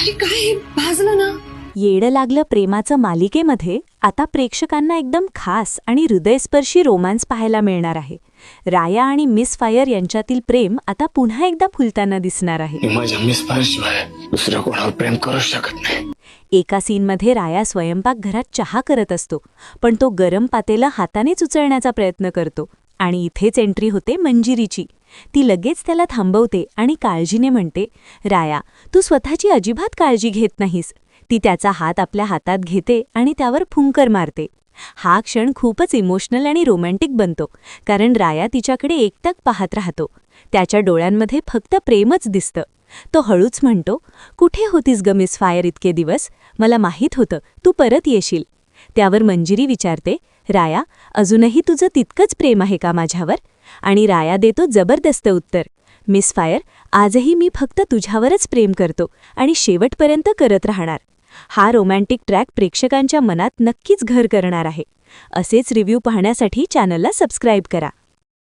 अरे काय भाजलं ना. येडं लागलं प्रेमाचं मालिकेमध्ये आता प्रेक्षकांना एकदम खास आणि हृदयस्पर्शी रोमांस पाहायला मिळणार आहे. राया आणि मिस फायर यांच्यातील प्रेम आता पुन्हा एकदा फुलताना दिसणार आहे. मी माझ्या मिस फायरशिवाय दुसऱ्या कोणावर प्रेम करू शकत नाही. एका सीनमध्ये राया स्वयंपाकघरात चहा करत असतो, पण तो गरम पातेलं हातानेच उचलण्याचा प्रयत्न करतो. आणि इथेच एंट्री होते मंजिरीची. ती लगेच त्याला थांबवते आणि काळजीने म्हणते, राया, तू स्वतःची अजिबात काळजी घेत नाहीस. ती त्याचा हात आपल्या हातात घेते आणि त्यावर फुंकर मारते. हा क्षण खूपच इमोशनल आणि रोमॅन्टिक बनतो, कारण राया तिच्याकडे एकटक पाहत राहतो. त्याच्या डोळ्यांमध्ये फक्त प्रेमच दिसतं. तो हळूच म्हणतो, कुठे होतीस ग मिस फायर इतके दिवस? मला माहीत होतं तू परत येशील. त्यावर मंजिरी विचारते, राया, अजूनही तुझं तितकंच प्रेम आहे का माझ्यावर? आणि राया देतो जबरदस्त उत्तर, मिस फायर, आजही मी फक्त तुझ्यावरच प्रेम करतो आणि शेवटपर्यंत करत राहणार. हा रोमॅन्टिक ट्रॅक प्रेक्षकांच्या मनात नक्कीच घर करणार आहे. असेच रिव्ह्यू पाहण्यासाठी चॅनलला सबस्क्राईब करा.